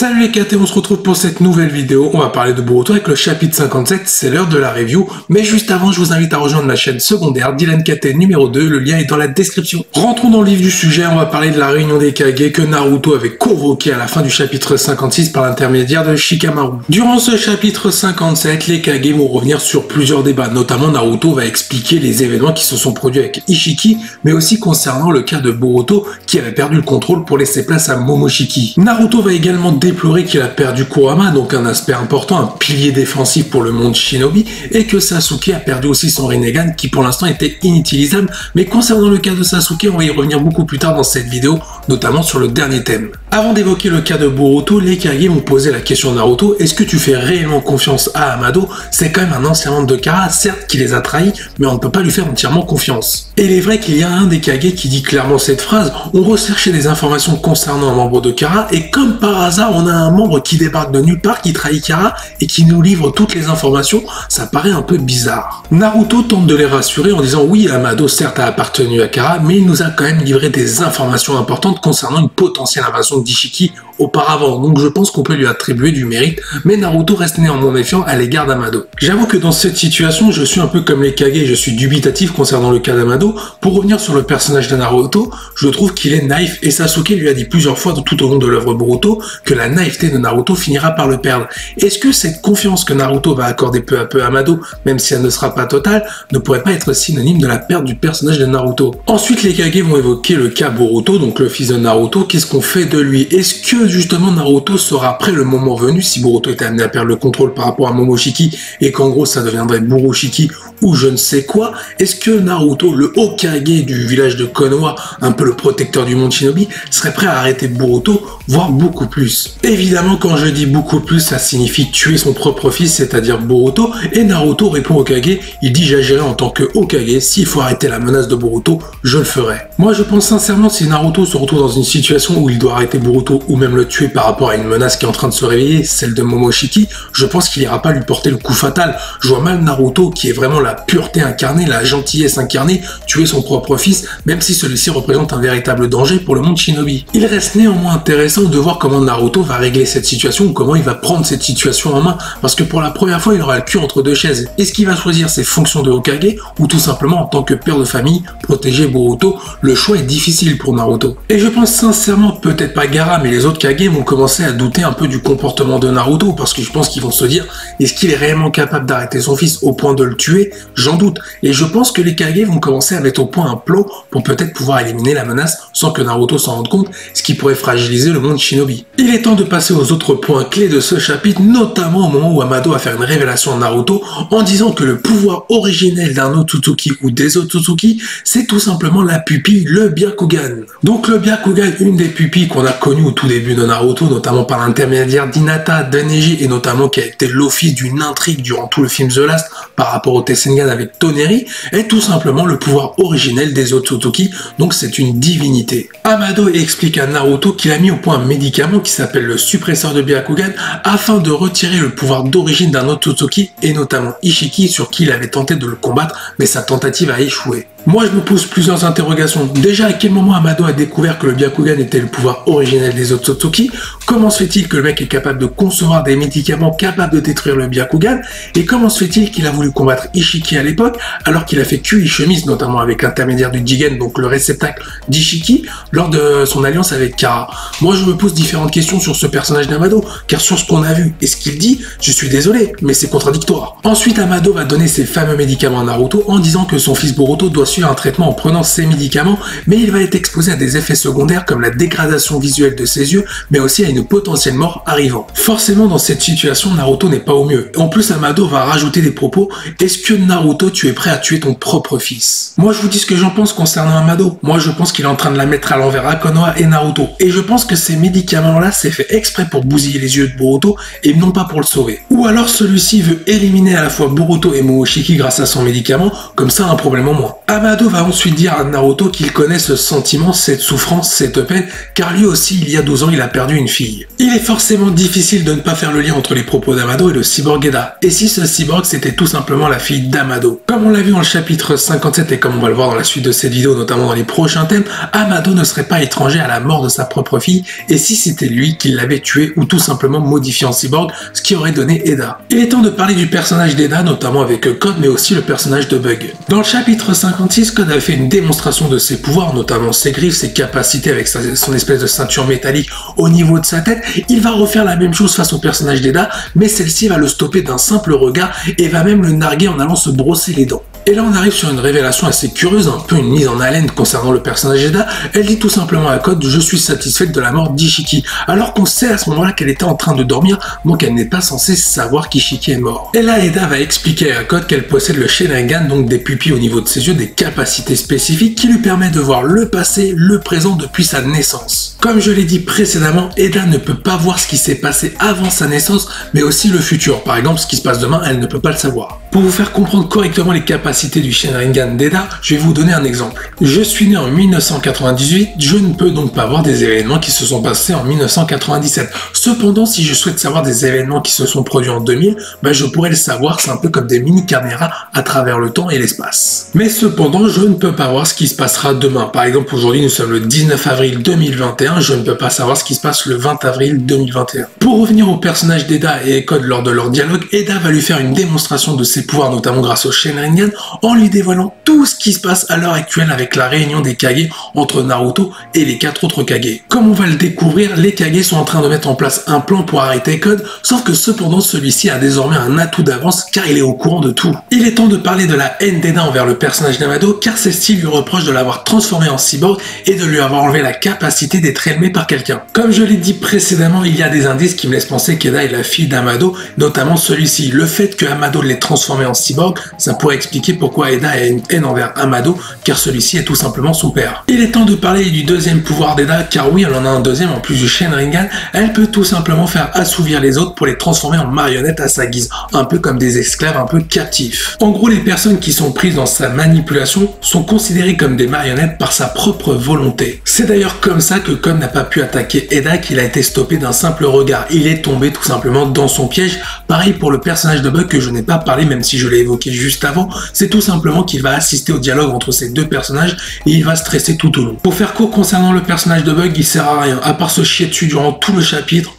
Salut les KT, on se retrouve pour cette nouvelle vidéo. On va parler de Boruto avec le chapitre 57, c'est l'heure de la review. Mais juste avant, je vous invite à rejoindre ma chaîne secondaire, Dylan KT numéro 2, le lien est dans la description. Rentrons dans le vif du sujet, on va parler de la réunion des Kage que Naruto avait convoquée à la fin du chapitre 56 par l'intermédiaire de Shikamaru. Durant ce chapitre 57, les Kage vont revenir sur plusieurs débats, notamment Naruto va expliquer les événements qui se sont produits avec Ishiki, mais aussi concernant le cas de Boruto qui avait perdu le contrôle pour laisser place à Momoshiki. Naruto va également déplorer qu'il a perdu Kurama, donc un aspect important, un pilier défensif pour le monde shinobi, et que Sasuke a perdu aussi son Rinnegan qui pour l'instant était inutilisable, mais concernant le cas de Sasuke, on va y revenir beaucoup plus tard dans cette vidéo, notamment sur le dernier thème. Avant d'évoquer le cas de Boruto, les Kage vont poser la question à Naruto, est-ce que tu fais réellement confiance à Amado? C'est quand même un ancien membre de Kara, certes qui les a trahis, mais on ne peut pas lui faire entièrement confiance. Et il est vrai qu'il y a un des Kage qui dit clairement cette phrase, on recherchait des informations concernant un membre de Kara, et comme par hasard, on a un membre qui débarque de nulle part, qui trahit Kara, et qui nous livre toutes les informations, ça paraît un peu bizarre. Naruto tente de les rassurer en disant oui, Amado certes a appartenu à Kara, mais il nous a quand même livré des informations importantes concernant une potentielle invasion d'Ishiki auparavant, donc je pense qu'on peut lui attribuer du mérite, mais Naruto reste néanmoins méfiant à l'égard d'Amado. J'avoue que dans cette situation, je suis un peu comme les Kage, je suis dubitatif concernant le cas d'Amado. Pour revenir sur le personnage de Naruto, je trouve qu'il est naïf, et Sasuke lui a dit plusieurs fois tout au long de l'œuvre Boruto que la naïveté de Naruto finira par le perdre. Est-ce que cette confiance que Naruto va accorder peu à peu à Amado, même si elle ne sera pas totale, ne pourrait pas être synonyme de la perte du personnage de Naruto? Ensuite, les Kage vont évoquer le cas Boruto, donc le fils de Naruto, qu'est-ce qu'on fait de lui? Est-ce que justement Naruto sera prêt le moment venu, si Boruto était amené à perdre le contrôle par rapport à Momoshiki, et qu'en gros ça deviendrait Buroshiki ou je ne sais quoi? Est-ce que Naruto, le Hokage du village de Konoha, un peu le protecteur du monde shinobi, serait prêt à arrêter Boruto, voire beaucoup plus? Évidemment, quand je dis beaucoup plus, ça signifie tuer son propre fils, c'est-à-dire Boruto, et Naruto répond au Hokage, il dit j'agirai en tant que Hokage, s'il faut arrêter la menace de Boruto, je le ferai. Moi je pense sincèrement, si Naruto se retrouve dans une situation où il doit arrêter Boruto ou même le tuer par rapport à une menace qui est en train de se réveiller, celle de Momoshiki, je pense qu'il ira pas lui porter le coup fatal. Je vois mal Naruto, qui est vraiment la pureté incarnée, la gentillesse incarnée, tuer son propre fils, même si celui-ci représente un véritable danger pour le monde shinobi. Il reste néanmoins intéressant de voir comment Naruto va régler cette situation, ou comment il va prendre cette situation en main, parce que pour la première fois, il aura le cul entre deux chaises. Est-ce qu'il va choisir ses fonctions de Hokage, ou tout simplement en tant que père de famille, protéger Boruto? Le choix est difficile pour Naruto. Et je pense sincèrement, peut-être pas Gaara, mais les autres Kage vont commencer à douter un peu du comportement de Naruto, parce que je pense qu'ils vont se dire, est-ce qu'il est réellement capable d'arrêter son fils au point de le tuer? J'en doute. Et je pense que les Kage vont commencer à mettre au point un plan pour peut-être pouvoir éliminer la menace sans que Naruto s'en rende compte, ce qui pourrait fragiliser le monde shinobi. Il est temps de passer aux autres points clés de ce chapitre, notamment au moment où Amado va faire une révélation à Naruto en disant que le pouvoir originel d'un Otsutsuki ou des Otsutsuki, c'est tout simplement la pupille, le Byakugan. Donc le Byakugan, une des pupilles qu'on a connues au tout début de Naruto, notamment par l'intermédiaire d'Hinata, de Neji, et notamment qui a été l'office d'une intrigue durant tout le film The Last par rapport au Tessengan avec Toneri, est tout simplement le pouvoir originel des Otsutsuki, donc c'est une divinité. Amado explique à Naruto qu'il a mis au point un médicament qui s'appelle le suppresseur de Byakugan afin de retirer le pouvoir d'origine d'un Otsutsuki, et notamment Ishiki, sur qui il avait tenté de le combattre, mais sa tentative a échoué. Moi je me pose plusieurs interrogations. Déjà, à quel moment Amado a découvert que le Byakugan était le pouvoir originel des Otsutsuki? Comment se fait-il que le mec est capable de concevoir des médicaments capables de détruire le Byakugan? Et comment se fait-il qu'il a voulu combattre Ishiki à l'époque, alors qu'il a fait cul et chemise, notamment avec l'intermédiaire du Jigen, donc le réceptacle d'Ishiki, lors de son alliance avec Kara? Moi je me pose différentes questions sur ce personnage d'Amado, car sur ce qu'on a vu et ce qu'il dit, je suis désolé, mais c'est contradictoire. Ensuite, Amado va donner ses fameux médicaments à Naruto en disant que son fils Boruto doit suivre un traitement en prenant ces médicaments, mais il va être exposé à des effets secondaires comme la dégradation visuelle de ses yeux, mais aussi à une potentielle mort arrivant. Forcément, dans cette situation, Naruto n'est pas au mieux. En plus, Amado va rajouter des propos, est-ce que Naruto, tu es prêt à tuer ton propre fils? Moi, je vous dis ce que j'en pense concernant Amado. Moi, je pense qu'il est en train de la mettre à l'envers à Konoha et Naruto. Et je pense que ces médicaments-là, c'est fait exprès pour bousiller les yeux de Boruto et non pas pour le sauver. Ou alors, celui-ci veut éliminer à la fois Boruto et Momoshiki grâce à son médicament, comme ça, un problème en moins. Amado va ensuite dire à Naruto qu'il connaît ce sentiment, cette souffrance, cette peine, car lui aussi, il y a 12 ans, il a perdu une fille. Il est forcément difficile de ne pas faire le lien entre les propos d'Amado et le cyborg Eda. Et si ce cyborg, c'était tout simplement la fille d'Amado. Comme on l'a vu dans le chapitre 57 et comme on va le voir dans la suite de cette vidéo, notamment dans les prochains thèmes, Amado ne serait pas étranger à la mort de sa propre fille, et si c'était lui qui l'avait tué ou tout simplement modifié en cyborg, ce qui aurait donné Eda. Il est temps de parler du personnage d'Eda, notamment avec Code, mais aussi le personnage de Bug. Dans le chapitre 56, Code a fait une démonstration de ses pouvoirs, notamment ses griffes, ses capacités avec son espèce de ceinture métallique au niveau de sa tête. Il va refaire la même chose face au personnage d'Eda, mais celle-ci va le stopper d'un simple regard et va même le narguer en allant se brosser les dents. Et là on arrive sur une révélation assez curieuse, un peu une mise en haleine concernant le personnage d'Eda. Elle dit tout simplement à Code « Je suis satisfaite de la mort d'Ishiki », alors qu'on sait à ce moment-là qu'elle était en train de dormir, donc elle n'est pas censée savoir qu'Ishiki est mort. Et là Eda va expliquer à Code qu'elle possède le Sharingan, donc des pupilles au niveau de ses yeux, des capacités spécifiques qui lui permettent de voir le passé, le présent depuis sa naissance. Comme je l'ai dit précédemment, Eda ne peut pas voir ce qui s'est passé avant sa naissance, mais aussi le futur. Par exemple, ce qui se passe demain, elle ne peut pas le savoir. Pour vous faire comprendre correctement les capacités du Sharingan d'Eda, je vais vous donner un exemple. Je suis né en 1998, je ne peux donc pas voir des événements qui se sont passés en 1997. Cependant, si je souhaite savoir des événements qui se sont produits en 2000, je pourrais le savoir, c'est un peu comme des mini-caméras à travers le temps et l'espace. Mais cependant, je ne peux pas voir ce qui se passera demain. Par exemple, aujourd'hui, nous sommes le 19 avril 2021, je ne peux pas savoir ce qui se passe le 20 avril 2021. Pour revenir au personnage d'Eda et Code lors de leur dialogue, Eda va lui faire une démonstration de ses pouvoirs, notamment grâce au Sharingan, en lui dévoilant tout ce qui se passe à l'heure actuelle avec la réunion des Kage entre Naruto et les 4 autres Kage. Comme on va le découvrir, les Kage sont en train de mettre en place un plan pour arrêter Code, sauf que cependant celui-ci a désormais un atout d'avance car il est au courant de tout. Il est temps de parler de la haine d'Eda envers le personnage d'Amado car celle-ci lui reproche de l'avoir transformé en cyborg et de lui avoir enlevé la capacité d'être aimé par quelqu'un. Comme je l'ai dit précédemment, il y a des indices qui me laissent penser qu'Eda est la fille d'Amado, notamment celui-ci. Le fait que Amado l'ait transformé en cyborg, ça pourrait expliquer pourquoi Eda a une haine envers Amado, car celui-ci est tout simplement son père. Il est temps de parler du deuxième pouvoir d'Eda, car oui, elle en a un deuxième en plus du Sharingan, elle peut tout simplement faire assouvir les autres pour les transformer en marionnettes à sa guise, un peu comme des esclaves un peu captifs. En gros, les personnes qui sont prises dans sa manipulation sont considérées comme des marionnettes par sa propre volonté. C'est d'ailleurs comme ça que Code n'a pas pu attaquer Eda, qu'il a été stoppé d'un simple regard. Il est tombé tout simplement dans son piège. Pareil pour le personnage de Bug que je n'ai pas parlé, même si je l'ai évoqué juste avant, c'est tout simplement qu'il va assister au dialogue entre ces deux personnages et il va stresser tout au long. Pour faire court concernant le personnage de Bug, il sert à rien, à part se chier dessus durant tout le chapitre.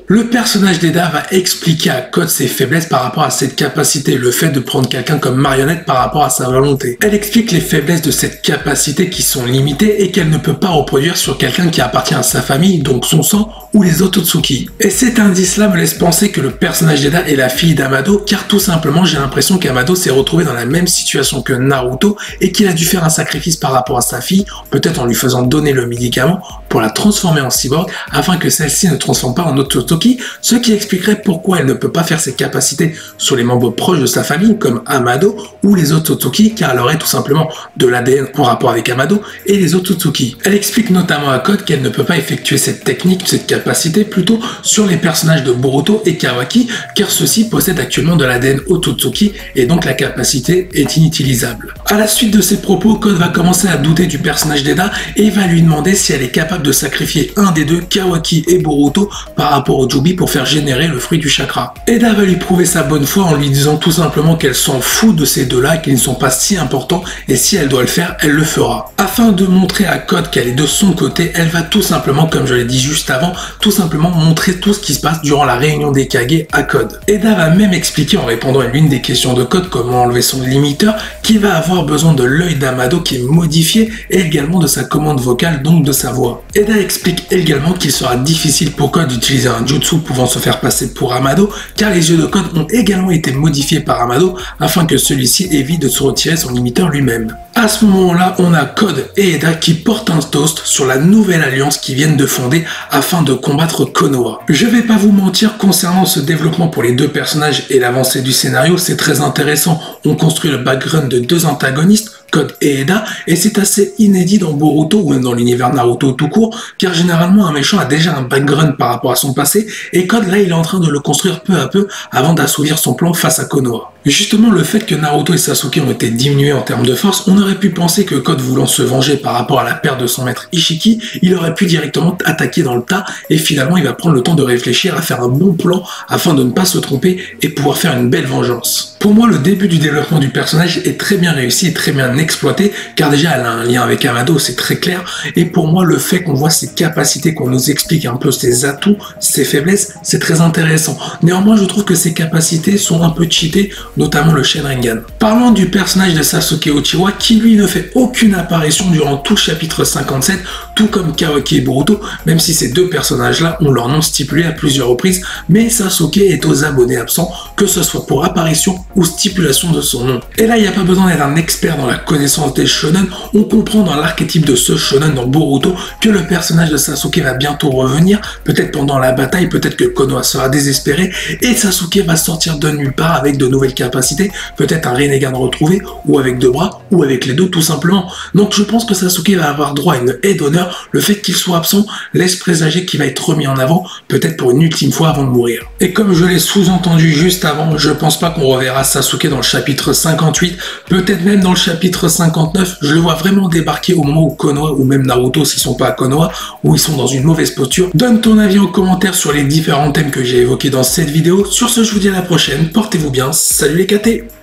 Le personnage d'Eda va expliquer à Code ses faiblesses par rapport à cette capacité, le fait de prendre quelqu'un comme marionnette par rapport à sa volonté. Elle explique les faiblesses de cette capacité qui sont limitées et qu'elle ne peut pas reproduire sur quelqu'un qui appartient à sa famille, donc son sang, ou les Otsutsuki. Et cet indice-là me laisse penser que le personnage d'Eda est la fille d'Amado, car tout simplement j'ai l'impression qu'Amado s'est retrouvé dans la même situation que Naruto et qu'il a dû faire un sacrifice par rapport à sa fille, peut-être en lui faisant donner le médicament pour la transformer en cyborg afin que celle-ci ne transforme pas en Otsutsuki, ce qui expliquerait pourquoi elle ne peut pas faire ses capacités sur les membres proches de sa famille comme Amado ou les Otsutsuki, car elle aurait tout simplement de l'ADN en rapport avec Amado et les Otsutsuki. Elle explique notamment à Code qu'elle ne peut pas effectuer cette technique, cette capacité plutôt sur les personnages de Boruto et Kawaki, car ceux-ci possèdent actuellement de l'ADN Otsutsuki et donc la capacité est inutilisable. À la suite de ces propos, Code va commencer à douter du personnage d'Eda et va lui demander si elle est capable de sacrifier un des deux, Kawaki et Boruto, par rapport au Jubi pour faire générer le fruit du chakra. Eda va lui prouver sa bonne foi en lui disant tout simplement qu'elle s'en fout de ces deux-là, qu'ils ne sont pas si importants et si elle doit le faire, elle le fera. Afin de montrer à Code qu'elle est de son côté, elle va tout simplement, comme je l'ai dit juste avant, tout simplement montrer tout ce qui se passe durant la réunion des Kage à Code. Eda va même expliquer en répondant à l'une des questions de Code comment enlever son limiteur, qu'il va avoir besoin de l'œil d'Amado qui est modifié et également de sa commande vocale, donc de sa voix. Eda explique également qu'il sera difficile pour Code d'utiliser un jutsu pouvant se faire passer pour Amado, car les yeux de Code ont également été modifiés par Amado afin que celui-ci évite de se retirer son limiteur lui-même. À ce moment-là, on a Code et Eda qui portent un toast sur la nouvelle alliance qu'ils viennent de fonder afin de combattre Konoha. Je vais pas vous mentir, concernant ce développement pour les deux personnages et l'avancée du scénario, c'est très intéressant. On construit le background de deux antagonistes, Code et Eda, et c'est assez inédit dans Boruto ou même dans l'univers Naruto tout court, car généralement un méchant a déjà un background par rapport à son passé, et Code là il est en train de le construire peu à peu avant d'assouvir son plan face à Konoha. Justement, le fait que Naruto et Sasuke ont été diminués en termes de force, on aurait pu penser que Code voulant se venger par rapport à la perte de son maître Ishiki, il aurait pu directement attaquer dans le tas et finalement il va prendre le temps de réfléchir à faire un bon plan afin de ne pas se tromper et pouvoir faire une belle vengeance. Pour moi, le début du développement du personnage est très bien réussi et très bien exploité, car déjà elle a un lien avec Amado, c'est très clair, et pour moi le fait qu'on voit ses capacités, qu'on nous explique un peu ses atouts, ses faiblesses, c'est très intéressant. Néanmoins, je trouve que ses capacités sont un peu cheatées, notamment le Shenringan. Parlons du personnage de Sasuke Uchiwa, qui lui ne fait aucune apparition durant tout le chapitre 57, tout comme Kawaki et Boruto, même si ces deux personnages-là ont leur nom stipulé à plusieurs reprises, mais Sasuke est aux abonnés absents, que ce soit pour apparition ou stipulation de son nom. Et là, il n'y a pas besoin d'être un expert dans la connaissance des shonen, on comprend dans l'archétype de ce shonen dans Boruto que le personnage de Sasuke va bientôt revenir, peut-être pendant la bataille, peut-être que Konoha sera désespéré, et Sasuke va sortir de nulle part avec de nouvelles capacités, peut-être un Rinnegan retrouvé, ou avec deux bras, ou avec les deux tout simplement. Donc je pense que Sasuke va avoir droit à une haie d'honneur, le fait qu'il soit absent laisse présager qu'il va être remis en avant, peut-être pour une ultime fois avant de mourir. Et comme je l'ai sous-entendu juste avant, je pense pas qu'on reverra Sasuke dans le chapitre 58, peut-être même dans le chapitre 59, je le vois vraiment débarquer au moment où Konoha ou même Naruto, s'ils sont pas à Konoha, où ils sont dans une mauvaise posture. Donne ton avis en commentaire sur les différents thèmes que j'ai évoqués dans cette vidéo. Sur ce, je vous dis à la prochaine, portez-vous bien, salut les KT.